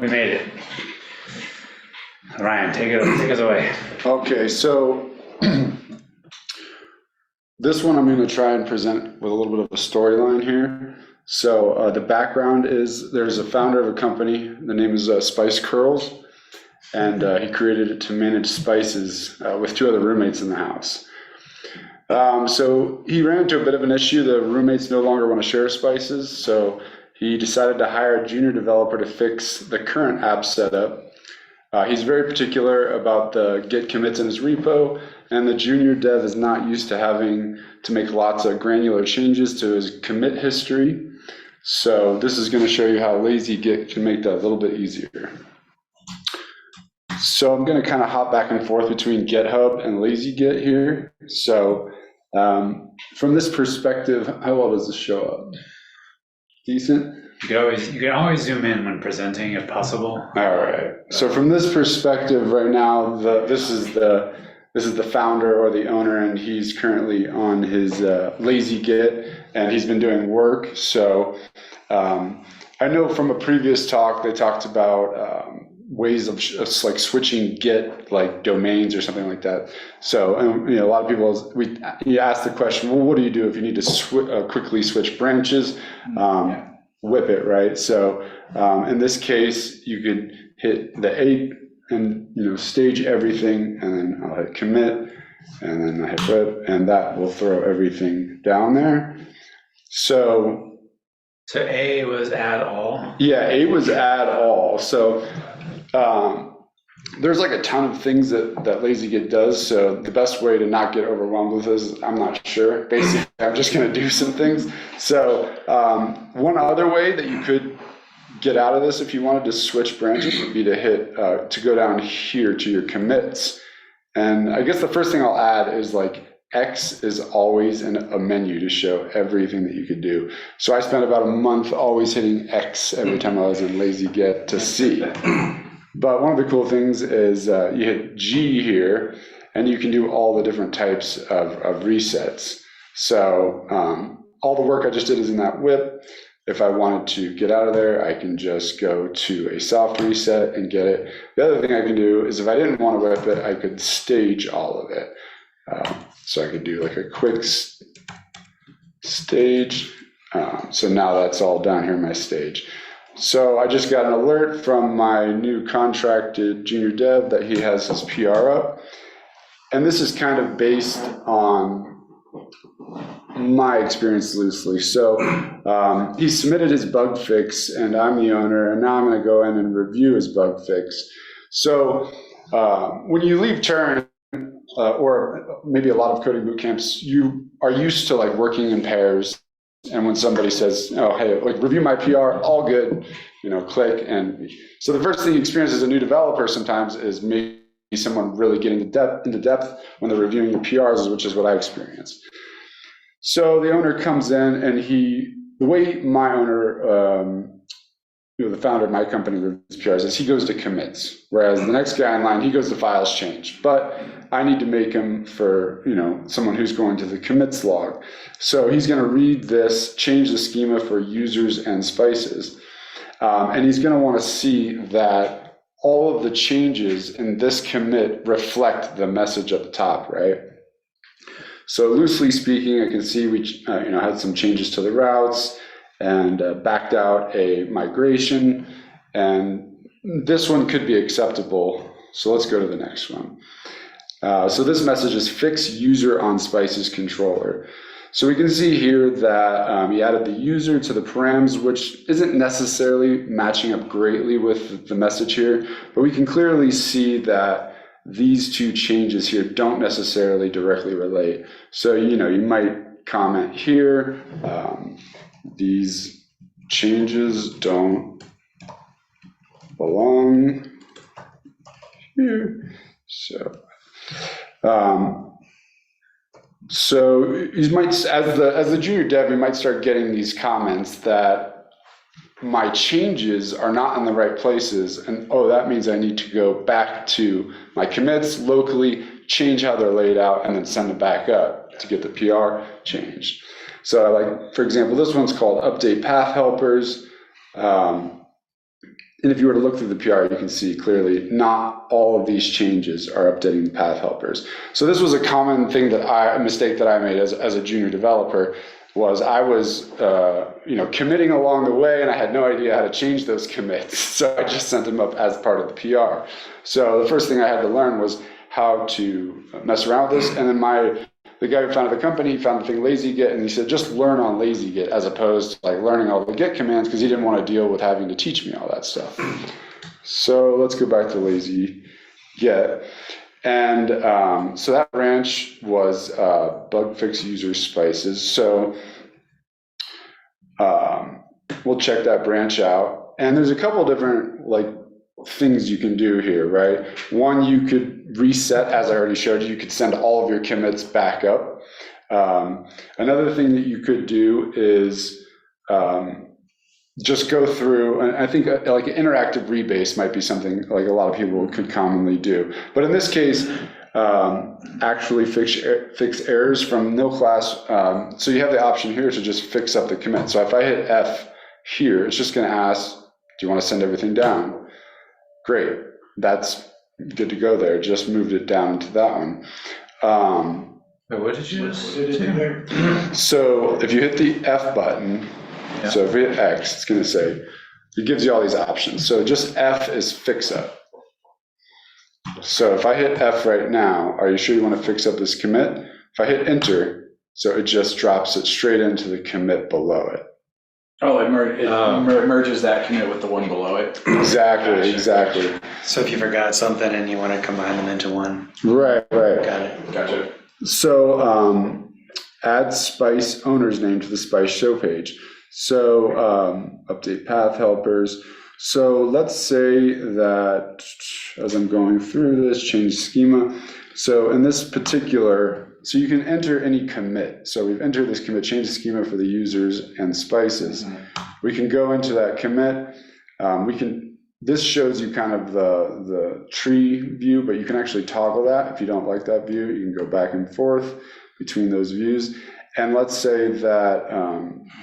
We made it. Ryan, take us away. Okay, so this one I'm going to try and present with a little bit of a storyline here. So the background is there's a founder of a company. The name is Spice Curls, and he created it to manage spices with two other roommates in the house. So he ran into a bit of an issue. The roommates no longer want to share spices, so he decided to hire a junior developer to fix the current app setup. He's very particular about the git commits in his repo, and the junior dev is not used to having to make lots of granular changes to his commit history. So this is going to show you how Lazygit can make that a little bit easier. So I'm going to kind of hop back and forth between GitHub and Lazygit here. So from this perspective, how well does this show up? Decent? You can always zoom in when presenting if possible. All right. So from this perspective right now, this is the founder or the owner, and he's currently on his Lazygit, and he's been doing work. So I know from a previous talk they talked about ways of like switching Git like domains or something like that. So a lot of people you ask the question, well, what do you do if you need to quickly switch branches? Whip it, right? So in this case, you could hit the 8 and stage everything, and then I'll hit commit, and then I hit whip, and that will throw everything down there. So A was add all? Yeah, A was add all. So there's like a ton of things that Lazygit does. So the best way to not get overwhelmed with this is I'm not sure. Basically, I'm just going to do some things. So one other way that you could get out of this if you wanted to switch branches would be to hit to go down here to your commits. And I guess the first thing I'll add is like X is always in a menu to show everything that you could do. So I spent about a month always hitting X every time I was in Lazygit to see. But one of the cool things is you hit G here, and you can do all the different types of resets. So all the work I just did is in that whip. If I wanted to get out of there, I can just go to a soft reset and get it. The other thing I can do is if I didn't want to whip it, I could stage all of it. So I could do like a quick stage. So now that's all down here in my stage. So I just got an alert from my new contracted junior dev that he has his PR up. And this is kind of based on my experience loosely. So he submitted his bug fix, and I'm the owner, and now I'm going to go in and review his bug fix. So when you leave Turing, or maybe a lot of coding boot camps, you are used to like working in pairs. And when somebody says, oh, hey, like review my PR, all good, click. And so the first thing you experience as a new developer sometimes is maybe someone really getting into depth when they're reviewing your PRs, which is what I experienced. So the owner comes in, and the way my owner, the founder of my company reviews PRs is he goes to commits, whereas the next guy in line, he goes to files change. But I need to make him for someone who's going to the commits log. So he's going to read this, change the schema for users and spices, and he's going to want to see that all of the changes in this commit reflect the message at the top, right? So loosely speaking, I can see we had some changes to the routes and backed out a migration, and this one could be acceptable. So let's go to the next one. So this message is fix user on spices controller. So we can see here that he added the user to the params, which isn't necessarily matching up greatly with the message here, but we can clearly see that these two changes here don't necessarily directly relate. So, you might comment here, these changes don't belong here. So you might, as the junior dev, you might start getting these comments that my changes are not in the right places, and that means I need to go back to my commits locally, change how they're laid out, and then send it back up to get the PR changed. So like, for example, this one's called update path helpers. And if you were to look through the PR, you can see clearly not all of these changes are updating the path helpers. So this was a common thing a mistake that I made as a junior developer, was I was committing along the way, and I had no idea how to change those commits. So I just sent them up as part of the PR. So the first thing I had to learn was how to mess around with this. And then the guy who founded the company, he found the thing Lazygit, and he said, just learn on Lazygit as opposed to like learning all the Git commands, because he didn't want to deal with having to teach me all that stuff. So let's go back to Lazygit. And so that branch was bug fix user spices. So we'll check that branch out. And there's a couple different things you can do here, right? One, you could reset, as I already showed you could send all of your commits back up. Another thing that you could do is just go through, and I think like an interactive rebase might be something like a lot of people could commonly do. But in this case, actually fix errors from nil class. So you have the option here to just fix up the commit. So if I hit F here, it's just going to ask, do you want to send everything down? Great, that's good to go there. Just moved it down into that one. What did you just do? So if you hit the F button, yeah. So if we hit X, it's going to say, it gives you all these options. So just F is fix up. So if I hit F right now, are you sure you want to fix up this commit? If I hit enter, so it just drops it straight into the commit below it. Oh, it merges that commit with the one below it. Exactly. So if you forgot something and you want to combine them into one. Right. Got it. Gotcha. So add spice owner's name to the spice show page. So update path helpers. So let's say that as I'm going through this, change schema. So in this particular, so you can enter any commit. So we've entered this commit, change the schema for the users and spices. We can go into that commit. This shows you kind of the tree view, but you can actually toggle that. If you don't like that view, you can go back and forth between those views. And let's say that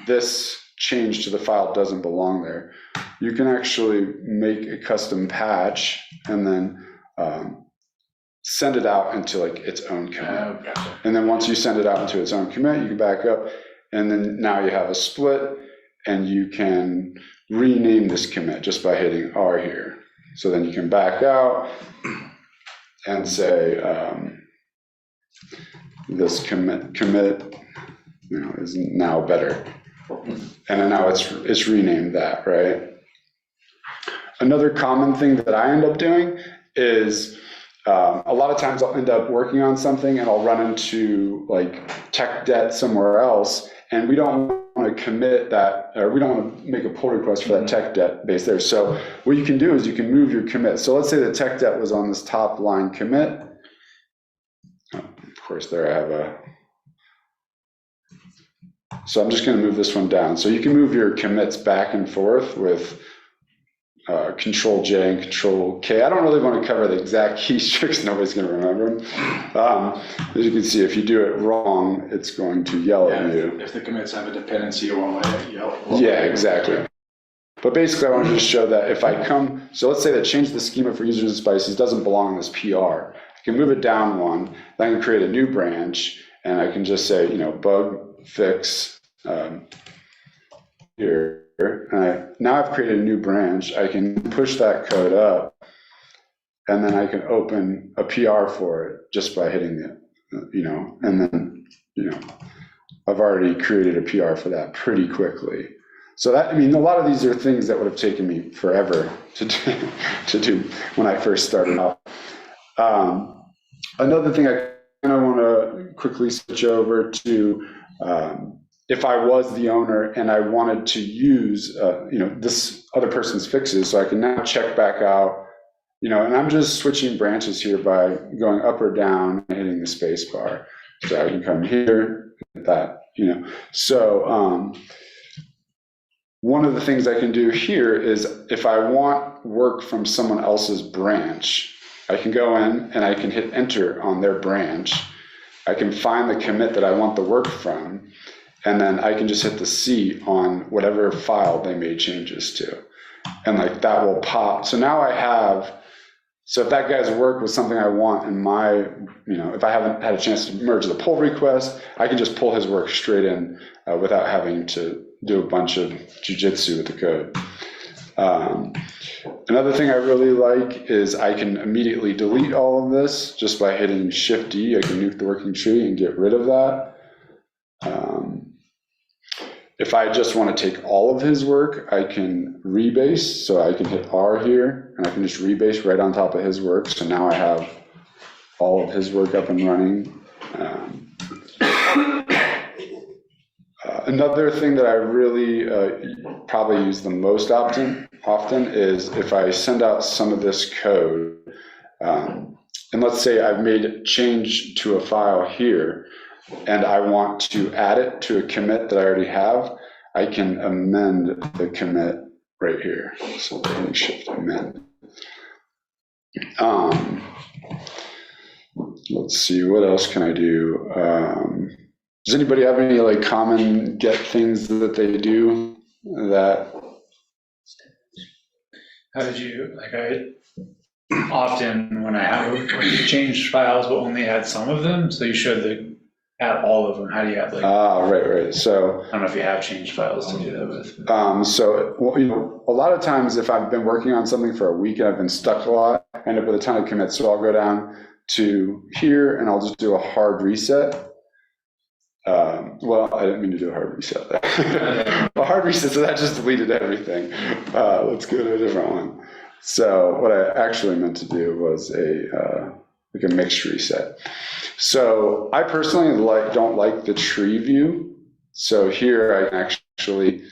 this change to the file doesn't belong there. You can actually make a custom patch and then send it out into its own commit. Gotcha. And then once you send it out into its own commit, you can back up, and then now you have a split, and you can rename this commit just by hitting R here. So then you can back out and say this commit is now better. And then now it's renamed that, right? Another common thing that I end up doing is a lot of times I'll end up working on something and I'll run into tech debt somewhere else, and we don't want to commit that, or we don't want to make a pull request for that tech debt base there. So what you can do is you can move your commit. So let's say the tech debt was on this top line commit. Oh, of course, there I have so I'm just going to move this one down. So you can move your commits back and forth with Control J and Control K. I don't really want to cover the exact keystrokes. Nobody's going to remember them. As you can see, if you do it wrong, it's going to yell at you. If the commits have a dependency, it won't let it yell. Yeah, exactly. But basically, I wanted to show that if I come, so let's say that change the schema for users and spices doesn't belong in this PR. I can move it down one, then I can create a new branch, and I can just say, bug fix here. Now I've created a new branch. I can push that code up, and then I can open a PR for it just by hitting it, and then, I've already created a PR for that pretty quickly. So that, a lot of these are things that would have taken me forever to do when I first started out. Another thing I kind of want to quickly switch over to, if I was the owner and I wanted to use, this other person's fixes, so I can now check back out, and I'm just switching branches here by going up or down and hitting the space bar. So I can come here, hit that, So one of the things I can do here is if I want work from someone else's branch, I can go in and I can hit enter on their branch. I can find the commit that I want the work from. and then I can just hit the C on whatever file they made changes to. And like that will pop. So now I have, so if that guy's work was something I want in my, if I haven't had a chance to merge the pull request, I can just pull his work straight in without having to do a bunch of jujitsu with the code. Another thing I really like is I can immediately delete all of this just by hitting Shift D. I can nuke the working tree and get rid of that. If I just want to take all of his work, I can rebase. So I can hit R here, and I can just rebase right on top of his work. So now I have all of his work up and running. Another thing that I really probably use the most often is if I send out some of this code, and let's say I've made a change to a file here, and I want to add it to a commit that I already have, I can amend the commit right here. So hitting Shift amend. Let's see, what else can I do? Does anybody have any like common Git things that they do that? How did you, like I often when I have changed files will only add some of them, so you should add all of them. How do you add like? Right. So I don't know if you have changed files to do that with. So a lot of times if I've been working on something for a week and I've been stuck a lot, I end up with a ton of commits. So I'll go down to here and I'll just do a hard reset. Well, I didn't mean to do a hard reset there. A hard reset, so that just deleted everything. Let's go to a different one. So what I actually meant to do was like a mixed reset. So I personally don't like the tree view. So here I can actually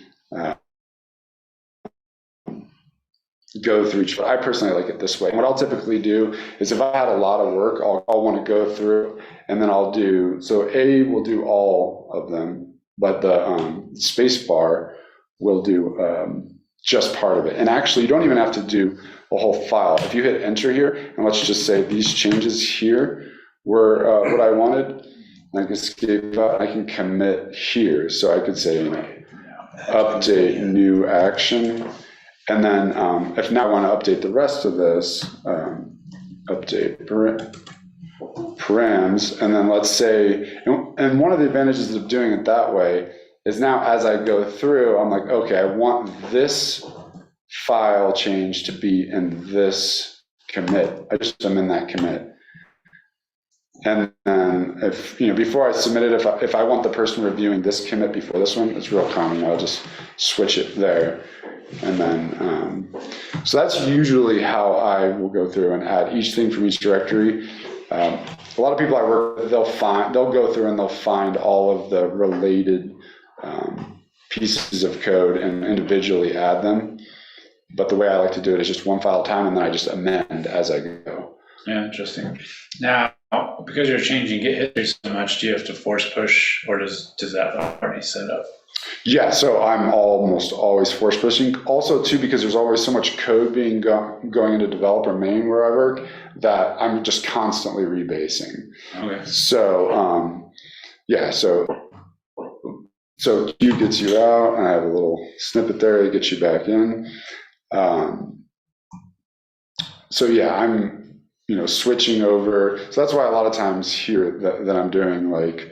go through each. I personally like it this way. And what I'll typically do is if I had a lot of work, I'll want to go through and then I'll do, so A will do all of them, but the space bar will do just part of it. And actually you don't even have to do a whole file. If you hit enter here, and let's just say these changes here were what I wanted, I can escape out, I can commit here. So I could say, update new action. And then if now I want to update the rest of this, update params, and then let's say, and one of the advantages of doing it that way is now as I go through, I'm like, okay, I want this file change to be in this commit. I just am in that commit. And then if, before I submit it, if I want the person reviewing this commit before this one, it's real common. I'll just switch it there. And then, so that's usually how I will go through and add each thing from each directory. A lot of people I work with, they'll go through and they'll find all of the related pieces of code and individually add them. But the way I like to do it is just one file at a time, and then I just amend as I go. Yeah, interesting. Now, because you're changing Git history so much, do you have to force push, or does that already set up? Yeah, so I'm almost always force pushing. Also, too, because there's always so much code being going into developer main where I work that I'm just constantly rebasing. Okay. So, yeah, so Q gets you out, and I have a little snippet there that gets you back in. So yeah, I'm switching over. So that's why a lot of times here that I'm doing, like,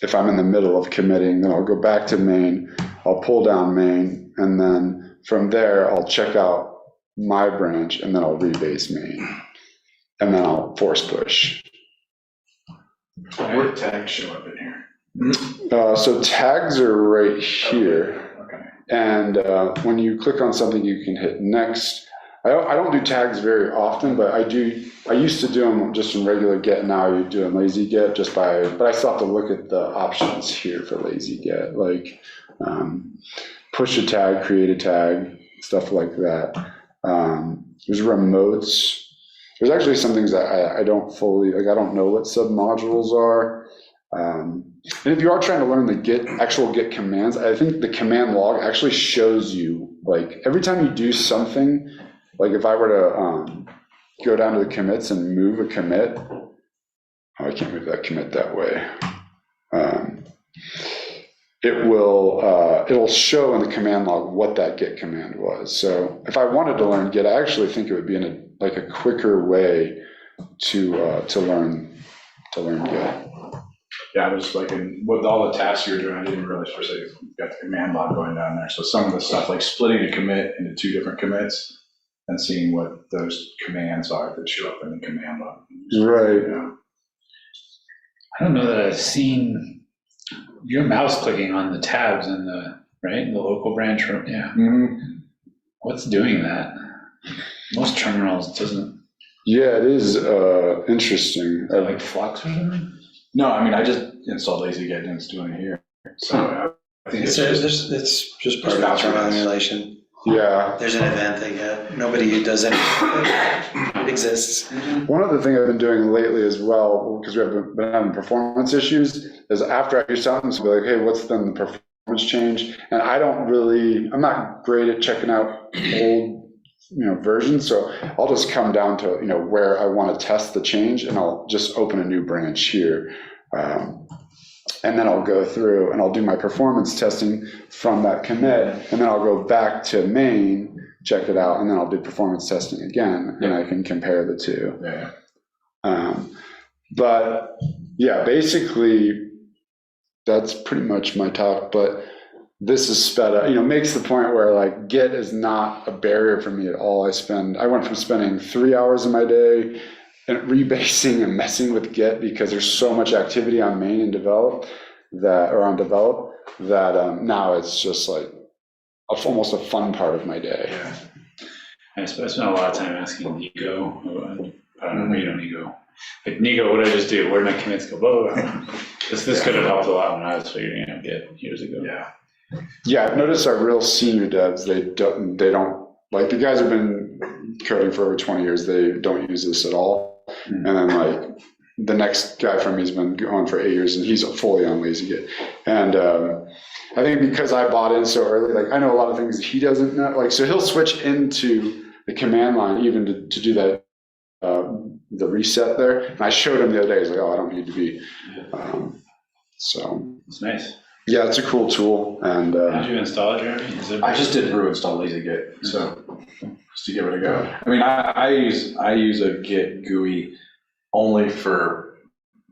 if I'm in the middle of committing, then I'll go back to main, I'll pull down main, and then from there I'll check out my branch, and then I'll rebase main, and then I'll force push. Where do tags show up in here? So tags are right here. Okay. And when you click on something, you can hit next. I don't do tags very often, but I used to do them just in regular Git. Now you do in Lazygit but I still have to look at the options here for Lazygit, like push a tag, create a tag, stuff like that. There's remotes. There's actually some things that I don't fully, like I don't know what submodules are. And if you are trying to learn the actual Git commands, I think the command log actually shows you, like every time you do something, like if I were to go down to the commits and move a commit, I can't move that commit that way. it'll show in the command log what that Git command was. So if I wanted to learn Git, I actually think it would be a quicker way to learn Git. Yeah, I was like, with all the tasks you were doing, I didn't realize for a second you got the command log going down there. So some of the stuff, like splitting a commit into 2 different commits and seeing what those commands are that show up in the command log. Right. Yeah. I don't know that I've seen your mouse clicking on the tabs in the local branch room. Yeah. Mm-hmm. What's doing that? Most terminals doesn't. Yeah, it is interesting. Is that like Flux or something? No, I mean, I just installed Lazygit and it's doing it here. So I think it's just part of the terminal emulation. Yeah. There's an event they get. Nobody does anything. It exists. One other thing I've been doing lately as well, because we've been having performance issues, is after I do something, so be like, hey, what's then the performance change? And I'm not great at checking out old versions, so I'll just come down to where I want to test the change, and I'll just open a new branch here. And then I'll go through and I'll do my performance testing from that commit, and then I'll go back to main, check it out, and then I'll do performance testing again, and I can compare the two. Yeah. But yeah, basically that's pretty much my talk, but this is sped up, makes the point where like Git is not a barrier for me at all. I went from spending 3 hours of my day and rebasing and messing with Git because there's so much activity on main and develop that now it's just like almost a fun part of my day. Yeah. I spent a lot of time asking Nico. I don't know, you know Nico. Like, Nico, what did I just do? Where did my commits go? Blah, blah, blah. This could have helped a lot when I was figuring out Git years ago. Yeah. Yeah, I've noticed our real senior devs, they don't like, the guys who've been coding for over 20 years, they don't use this at all. And then like the next guy from me's been going for 8 years and he's fully on Lazygit. And I think because I bought in so early, like I know a lot of things that he doesn't know. Like, so he'll switch into the command line even to do that, the reset there. And I showed him the other day, he's like, oh, I don't need to be. So It's nice. yeah, it's a cool tool. And Did you install it, Jeremy? I just did brew install Lazygit, so just to give it a go. I mean, I use a Git GUI only for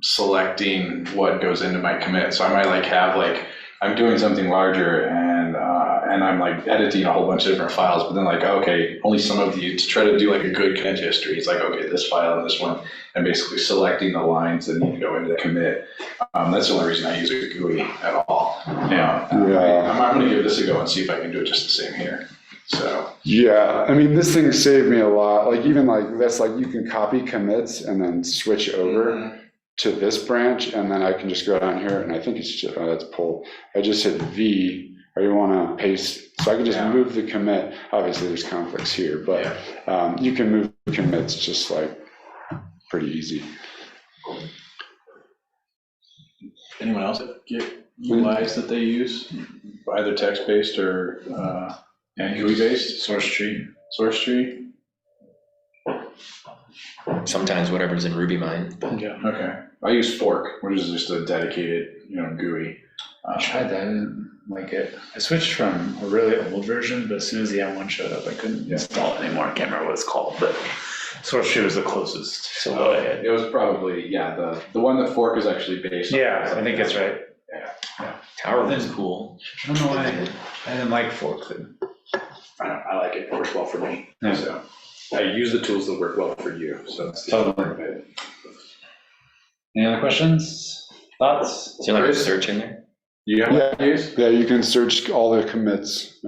selecting what goes into my commit. So I might like have like, I'm doing something larger and I'm like editing a whole bunch of different files, but then like, okay, only some of these to try to do like a good commit history. It's like, okay, this file and this one, and basically selecting the lines that need to go into the commit. That's the only reason I use a GUI at all. I'm going to give this a go and see if I can do it just the same here. So yeah, I mean, this thing saved me a lot. Like even like this, like you can copy commits and then switch over to this branch, and then I can just go down here, and I think it's just, that's pull. I just hit V, or you want to paste, so I can just move the commit. Obviously there's conflicts here, but you can move commits just like pretty easy. anyone else get UIs that they use, either text-based or GUI-based? Source tree. Source tree? Sometimes whatever's in RubyMine. But Yeah. Okay. I use Fork, which is just a dedicated, GUI. I tried that, I didn't like it. I switched from a really old version, but as soon as the M1 showed up, I couldn't install it anymore. I can't remember what it's called, but Source Tree was the closest. So I had. It was probably, the one that Fork is actually based on. Yeah, I think that's right. Tower was cool. I don't know why I didn't like Fork. I like it. It works well for me. Yeah. So I use the tools that work well for you. So that's the Totally. Any other questions? Thoughts? Is there like a search in there? You have what you use? Yeah, you can search all the commits.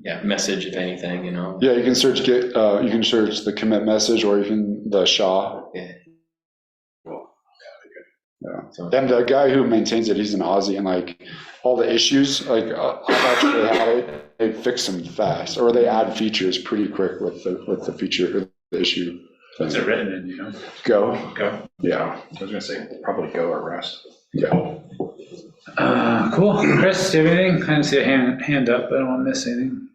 Yeah, message if anything, Yeah, you can search you can search the commit message, or you can the SHA. Yeah. Yeah. So, And the guy who maintains it, he's an Aussie, and like all the issues, like I've actually had it, they fix them fast, or they add features pretty quick with the feature or the issue. What's it written in, Go. Go. Yeah. I was going to say probably Go or Rust. Yeah. Cool. Chris, do you have anything? I didn't see a hand up, but I don't want to miss anything.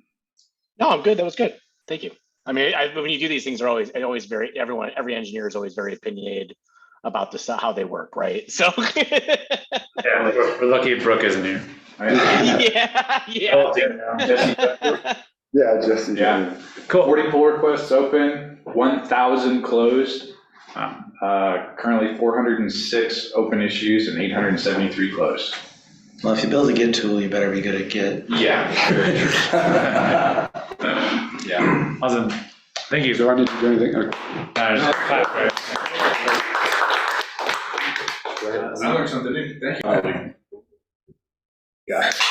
No, I'm good. That was good. Thank you. I mean, when you do these things, every engineer is always very opinionated about this, how they work, right? So, Yeah, we're lucky Brooke isn't here. yeah, yeah. Yeah, Jesse. Yeah. Cool. 44 requests open, 1,000 closed. Currently 406 open issues and 873 closed. Well, if you build a Git tool, you better be good at Git. Yeah. Yeah, awesome. Thank you. Do I need to do anything? Okay. Just clap, right? I learned something new. Thank you.